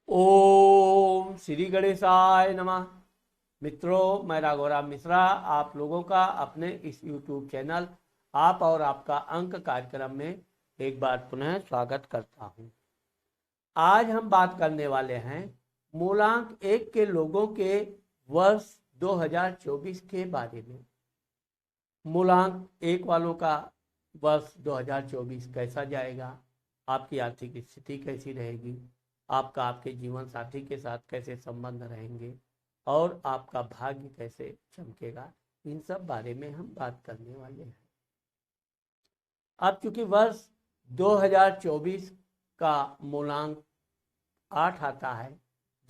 ओम श्री गणेशाय नमः। मित्रों, मैं राघवराम मिश्रा आप लोगों का अपने इस YouTube चैनल आप और आपका अंक कार्यक्रम में एक बार पुनः स्वागत करता हूं। आज हम बात करने वाले हैं मूलांक 1 के लोगों के वर्ष 2024 के बारे में। मूलांक 1 वालों का वर्ष 2024 कैसा जाएगा, आपकी आर्थिक स्थिति कैसी रहेगी, आपका आपके जीवन साथी के साथ कैसे संबंध रहेंगे और आपका भाग्य कैसे चमकेगा, इन सब बारे में हम बात करने वाले हैं। अब चूंकि वर्ष 2024 का मूलांक 8 आता है,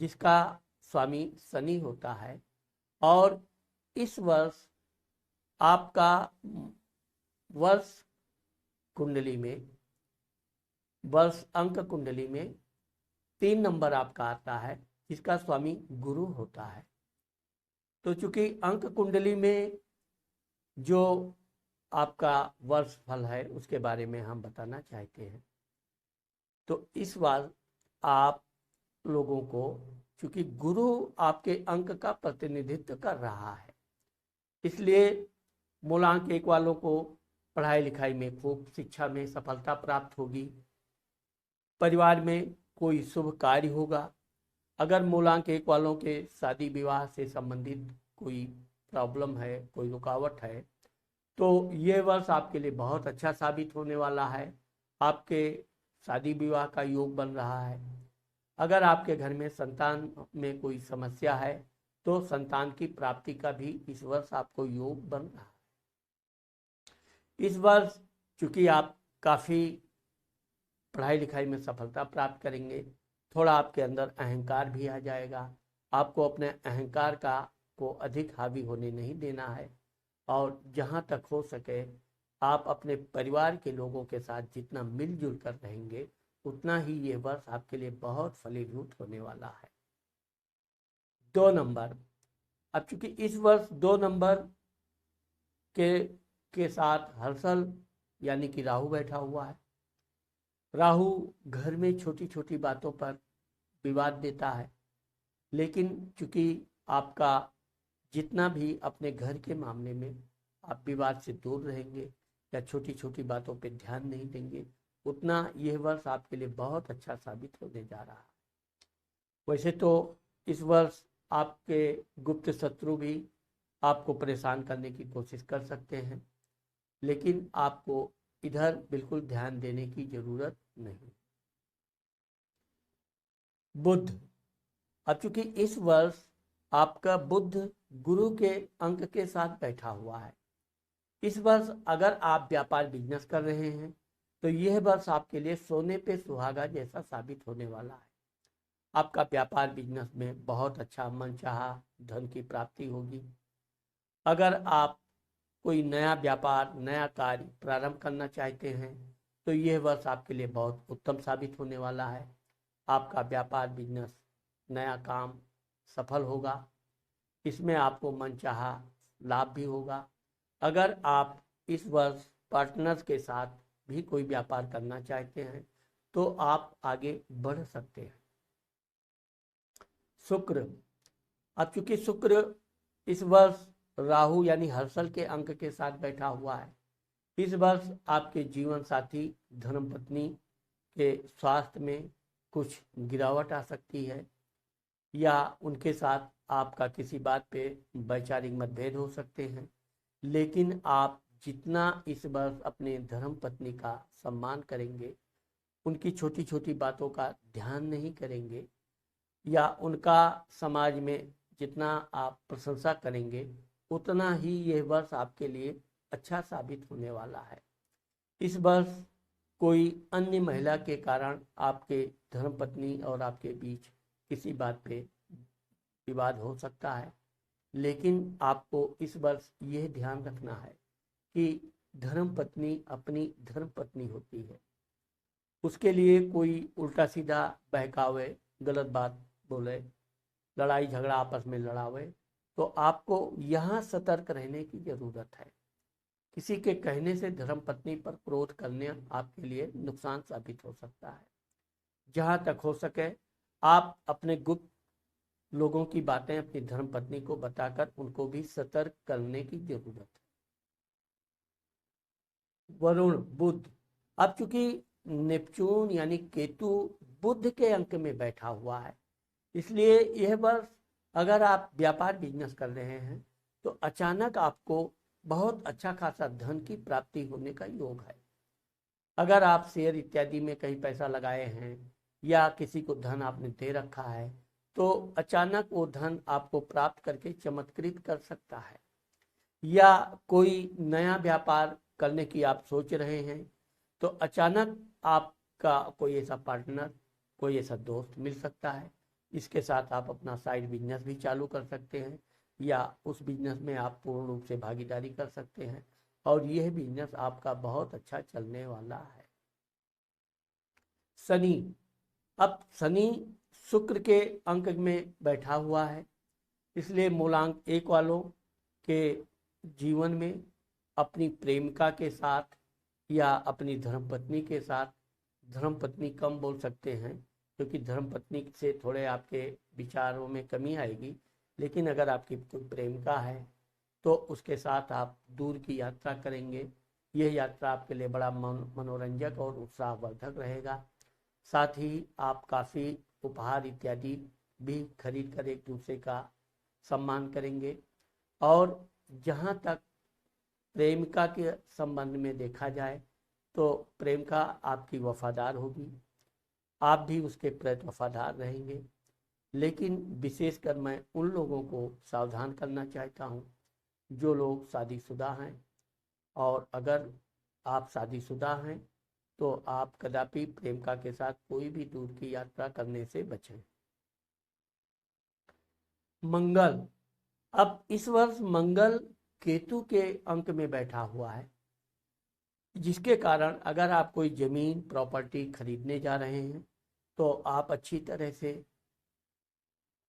जिसका स्वामी शनि होता है, और इस वर्ष आपका वर्ष कुंडली में, वर्ष अंक कुंडली में 3 नंबर आपका आता है, जिसका स्वामी गुरु होता है। तो चूंकि अंक कुंडली में जो आपका वर्ष फल है उसके बारे में हम बताना चाहते हैं। तो इस बार आप लोगों को, चूंकि गुरु आपके अंक का प्रतिनिधित्व कर रहा है, इसलिए मूलांक 1 वालों को पढ़ाई लिखाई में खूब शिक्षा में सफलता प्राप्त होगी। परिवार में कोई शुभ कार्य होगा। अगर मूलांक 1 वालों के शादी विवाह से संबंधित कोई प्रॉब्लम है, कोई रुकावट है, तो ये वर्ष आपके लिए बहुत अच्छा साबित होने वाला है। आपके शादी विवाह का योग बन रहा है। अगर आपके घर में संतान में कोई समस्या है तो संतान की प्राप्ति का भी इस वर्ष आपको योग बन रहा है। इस वर्ष चूंकि आप काफ़ी पढ़ाई लिखाई में सफलता प्राप्त करेंगे, थोड़ा आपके अंदर अहंकार भी आ जाएगा। आपको अपने अहंकार को अधिक हावी होने नहीं देना है, और जहाँ तक हो सके आप अपने परिवार के लोगों के साथ जितना मिलजुल कर रहेंगे, उतना ही ये वर्ष आपके लिए बहुत फलीभूत होने वाला है। 2 नंबर, अब चूंकि इस वर्ष 2 नंबर के साथ हर्षल यानी कि राहु बैठा हुआ है। राहु घर में छोटी छोटी बातों पर विवाद देता है, लेकिन चूंकि आपका जितना भी अपने घर के मामले में आप विवाद से दूर रहेंगे या छोटी छोटी बातों पे ध्यान नहीं देंगे, उतना यह वर्ष आपके लिए बहुत अच्छा साबित होने जा रहा है। वैसे तो इस वर्ष आपके गुप्त शत्रु भी आपको परेशान करने की कोशिश कर सकते हैं, लेकिन आपको इधर बिल्कुल ध्यान देने की जरूरत नहीं। बुध, अब चूंकि इस वर्ष आपका बुध गुरु के अंक के साथ बैठा हुआ है, इस वर्ष अगर आप व्यापार बिजनेस कर रहे हैं तो यह वर्ष आपके लिए सोने पे सुहागा जैसा साबित होने वाला है। आपका व्यापार बिजनेस में बहुत अच्छा मनचाहा धन की प्राप्ति होगी। अगर आप कोई नया व्यापार, नया कार्य प्रारंभ करना चाहते हैं तो यह वर्ष आपके लिए बहुत उत्तम साबित होने वाला है। आपका व्यापार बिजनेस, नया काम सफल होगा। इसमें आपको मनचाहा लाभ भी होगा। अगर आप इस वर्ष पार्टनर्स के साथ भी कोई व्यापार करना चाहते हैं तो आप आगे बढ़ सकते हैं। शुक्र, अब चूंकि शुक्र इस वर्ष राहु यानी हर्षल के अंक के साथ बैठा हुआ है, इस वर्ष आपके जीवन साथी धर्मपत्नी के स्वास्थ्य में कुछ गिरावट आ सकती है, या उनके साथ आपका किसी बात पे वैचारिक मतभेद हो सकते हैं। लेकिन आप जितना इस वर्ष अपने धर्मपत्नी का सम्मान करेंगे, उनकी छोटी छोटी बातों का ध्यान नहीं करेंगे, या उनका समाज में जितना आप प्रशंसा करेंगे, उतना ही यह वर्ष आपके लिए अच्छा साबित होने वाला है। इस वर्ष कोई अन्य महिला के कारण आपके धर्मपत्नी और आपके बीच किसी बात पे विवाद हो सकता है, लेकिन आपको इस वर्ष यह ध्यान रखना है कि धर्मपत्नी अपनी धर्मपत्नी होती है। उसके लिए कोई उल्टा सीधा बहकावे, गलत बात बोले, लड़ाई झगड़ा आपस में लड़ावे, तो आपको यहाँ सतर्क रहने की जरूरत है। किसी के कहने से धर्मपत्नी पर क्रोध करने आपके लिए नुकसान साबित हो सकता है। जहाँ तक हो सके आप अपने गुप्त लोगों की बातें अपनी धर्मपत्नी को बताकर उनको भी सतर्क करने की जरूरत है। वरुण बुध, अब चूंकि नेपच्यून यानी केतु बुध के अंक में बैठा हुआ है, इसलिए यह वर्ष अगर आप व्यापार बिजनेस कर रहे हैं तो अचानक आपको बहुत अच्छा खासा धन की प्राप्ति होने का योग है। अगर आप शेयर इत्यादि में कहीं पैसा लगाए हैं या किसी को धन आपने दे रखा है तो अचानक वो धन आपको प्राप्त करके चमत्कृत कर सकता है। या कोई नया व्यापार करने की आप सोच रहे हैं तो अचानक आपका कोई ऐसा पार्टनर, कोई ऐसा दोस्त मिल सकता है, इसके साथ आप अपना साइड बिजनेस भी चालू कर सकते हैं या उस बिजनेस में आप पूर्ण रूप से भागीदारी कर सकते हैं और यह बिजनेस आपका बहुत अच्छा चलने वाला है। शनि, अब शनि शुक्र के अंक में बैठा हुआ है, इसलिए मूलांक 1 वालों के जीवन में अपनी प्रेमिका के साथ या अपनी धर्मपत्नी के साथ, धर्मपत्नी कम बोल सकते हैं क्योंकि धर्मपत्नी से थोड़े आपके विचारों में कमी आएगी, लेकिन अगर आपकी कोई प्रेमिका है तो उसके साथ आप दूर की यात्रा करेंगे। यह यात्रा आपके लिए बड़ा मनोरंजक और उत्साहवर्धक रहेगा। साथ ही आप काफ़ी उपहार इत्यादि भी खरीद कर एक दूसरे का सम्मान करेंगे। और जहाँ तक प्रेमिका के संबंध में देखा जाए तो प्रेमिका आपकी वफादार होगी, आप भी उसके प्रति वफादार रहेंगे। लेकिन विशेषकर मैं उन लोगों को सावधान करना चाहता हूँ जो लोग शादीशुदा हैं, और अगर आप शादीशुदा हैं तो आप कदापि प्रेमिका के साथ कोई भी दूर की यात्रा करने से बचें। मंगल, अब इस वर्ष मंगल केतु के अंक में बैठा हुआ है, जिसके कारण अगर आप कोई जमीन प्रॉपर्टी खरीदने जा रहे हैं तो आप अच्छी तरह से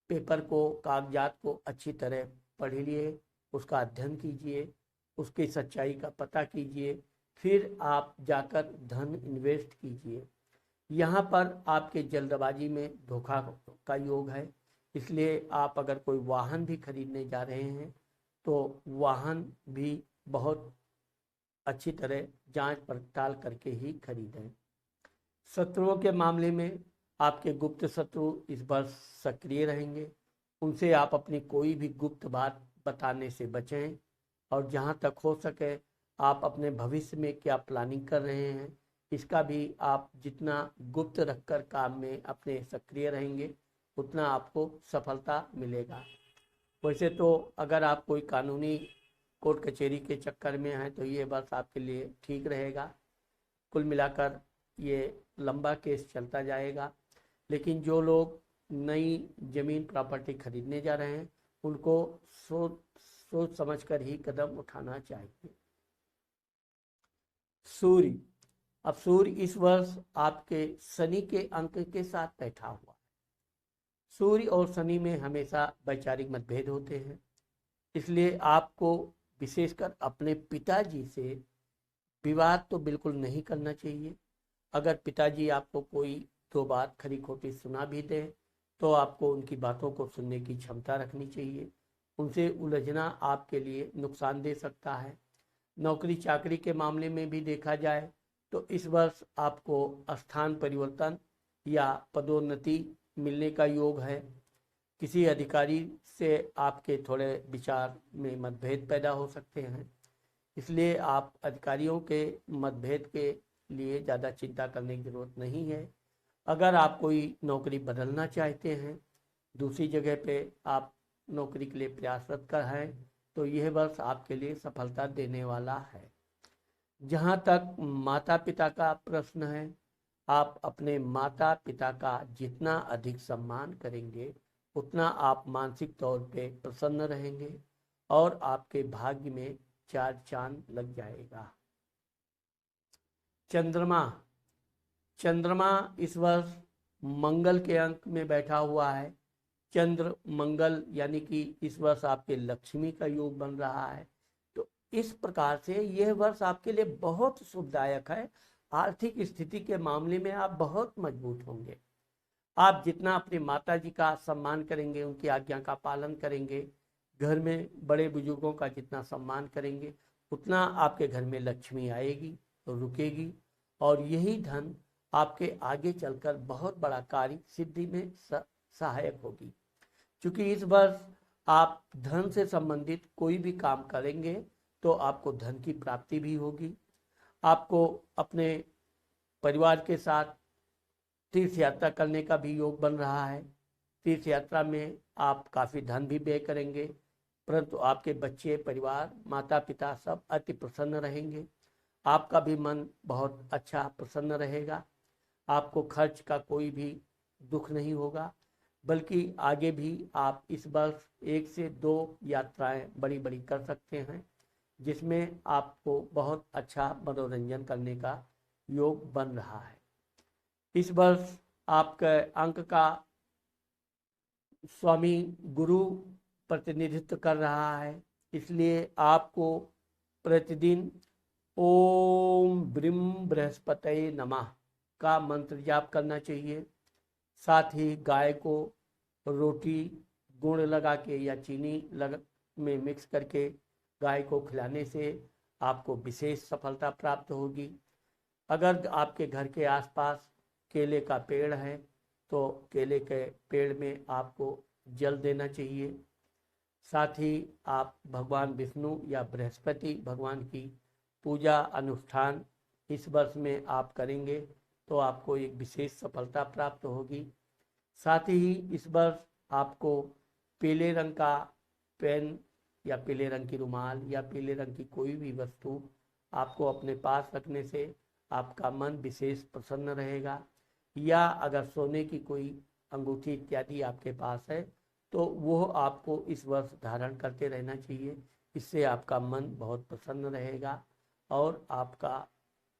पेपर को, कागजात को अच्छी तरह पढ़ लिए, उसका अध्ययन कीजिए, उसकी सच्चाई का पता कीजिए, फिर आप जाकर धन इन्वेस्ट कीजिए। यहाँ पर आपके जल्दबाजी में धोखा का योग है, इसलिए आप अगर कोई वाहन भी खरीदने जा रहे हैं तो वाहन भी बहुत अच्छी तरह जांच पड़ताल करके ही खरीदें। शत्रुओं के मामले में आपके गुप्त शत्रु इस बार सक्रिय रहेंगे, उनसे आप अपनी कोई भी गुप्त बात बताने से बचें। और जहां तक हो सके आप अपने भविष्य में क्या प्लानिंग कर रहे हैं इसका भी आप जितना गुप्त रखकर काम में अपने सक्रिय रहेंगे उतना आपको सफलता मिलेगा। वैसे तो अगर आप कोई कानूनी कोर्ट कचहरी के चक्कर में हैं तो ये बस आपके लिए ठीक रहेगा। कुल मिलाकर ये लंबा केस चलता जाएगा, लेकिन जो लोग नई जमीन प्रॉपर्टी खरीदने जा रहे हैं उनको सोच समझकर ही कदम उठाना चाहिए। सूर्य, अब सूर्य इस वर्ष आपके शनि के अंक के साथ बैठा हुआ। सूर्य और शनि में हमेशा वैचारिक मतभेद होते हैं, इसलिए आपको विशेषकर अपने पिताजी से विवाद तो बिल्कुल नहीं करना चाहिए। अगर पिताजी आपको कोई दो बात खरी खोटी सुना भी दें तो आपको उनकी बातों को सुनने की क्षमता रखनी चाहिए। उनसे उलझना आपके लिए नुकसान दे सकता है। नौकरी चाकरी के मामले में भी देखा जाए तो इस वर्ष आपको स्थान परिवर्तन या पदोन्नति मिलने का योग है। किसी अधिकारी से आपके थोड़े विचार में मतभेद पैदा हो सकते हैं, इसलिए आप अधिकारियों के मतभेद के लिए ज़्यादा चिंता करने की जरूरत नहीं है। अगर आप कोई नौकरी बदलना चाहते हैं, दूसरी जगह पे आप नौकरी के लिए प्रयासरत कर हैं तो यह वर्ष आपके लिए सफलता देने वाला है। जहाँ तक माता पिता का प्रश्न है, आप अपने माता पिता का जितना अधिक सम्मान करेंगे उतना आप मानसिक तौर पे प्रसन्न रहेंगे और आपके भाग्य में चार चांद लग जाएगा। चंद्रमा, चंद्रमा इस वर्ष मंगल के अंक में बैठा हुआ है। चंद्र मंगल यानी कि इस वर्ष आपके लक्ष्मी का योग बन रहा है, तो इस प्रकार से यह वर्ष आपके लिए बहुत शुभदायक है। आर्थिक स्थिति के मामले में आप बहुत मजबूत होंगे। आप जितना अपनी माता जी का सम्मान करेंगे, उनकी आज्ञा का पालन करेंगे, घर में बड़े बुजुर्गों का जितना सम्मान करेंगे, उतना आपके घर में लक्ष्मी आएगी, रुकेगी, और यही धन आपके आगे चलकर बहुत बड़ा कार्य सिद्धि में सहायक होगी। क्योंकि इस वर्ष आप धन से संबंधित कोई भी काम करेंगे तो आपको धन की प्राप्ति भी होगी। आपको अपने परिवार के साथ तीर्थ यात्रा करने का भी योग बन रहा है। तीर्थ यात्रा में आप काफ़ी धन भी व्यय करेंगे, परंतु आपके बच्चे, परिवार, माता पिता सब अति प्रसन्न रहेंगे। आपका भी मन बहुत अच्छा प्रसन्न रहेगा। आपको खर्च का कोई भी दुख नहीं होगा, बल्कि आगे भी आप इस वर्ष 1 से 2 यात्राएं बड़ी बड़ी कर सकते हैं, जिसमें आपको बहुत अच्छा मनोरंजन करने का योग बन रहा है। इस वर्ष आपके अंक का स्वामी गुरु प्रतिनिधित्व कर रहा है, इसलिए आपको प्रतिदिन ओम ब्रीम बृहस्पतये नमः का मंत्र जाप करना चाहिए। साथ ही गाय को रोटी गुड़ लगा के या चीनी में मिक्स करके गाय को खिलाने से आपको विशेष सफलता प्राप्त होगी। अगर आपके घर के आसपास केले का पेड़ है तो केले के पेड़ में आपको जल देना चाहिए। साथ ही आप भगवान विष्णु या बृहस्पति भगवान की पूजा अनुष्ठान इस वर्ष में आप करेंगे तो आपको एक विशेष सफलता प्राप्त होगी। साथ ही इस वर्ष आपको पीले रंग का पेन या पीले रंग की रुमाल या पीले रंग की कोई भी वस्तु आपको अपने पास रखने से आपका मन विशेष प्रसन्न रहेगा। या अगर सोने की कोई अंगूठी इत्यादि आपके पास है तो वो आपको इस वर्ष धारण करते रहना चाहिए। इससे आपका मन बहुत प्रसन्न रहेगा और आपका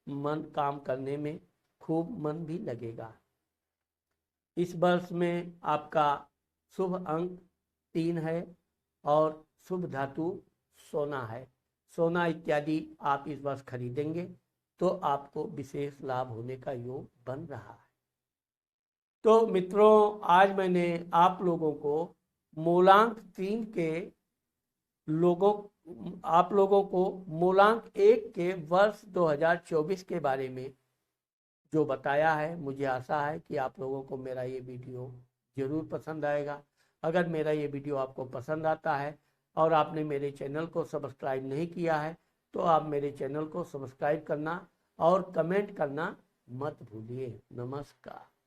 मन काम करने में खूब मन भी लगेगा। इस वर्ष में आपका शुभ अंक 3 है और शुभ धातु सोना है। सोना इत्यादि आप इस वर्ष खरीदेंगे तो आपको विशेष लाभ होने का योग बन रहा है। तो मित्रों, आज मैंने आप लोगों को मूलांक 3 के आप लोगों को मूलांक 1 के वर्ष 2024 के बारे में जो बताया है, मुझे आशा है कि आप लोगों को मेरा ये वीडियो ज़रूर पसंद आएगा। अगर मेरा ये वीडियो आपको पसंद आता है और आपने मेरे चैनल को सब्सक्राइब नहीं किया है तो आप मेरे चैनल को सब्सक्राइब करना और कमेंट करना मत भूलिए। नमस्कार।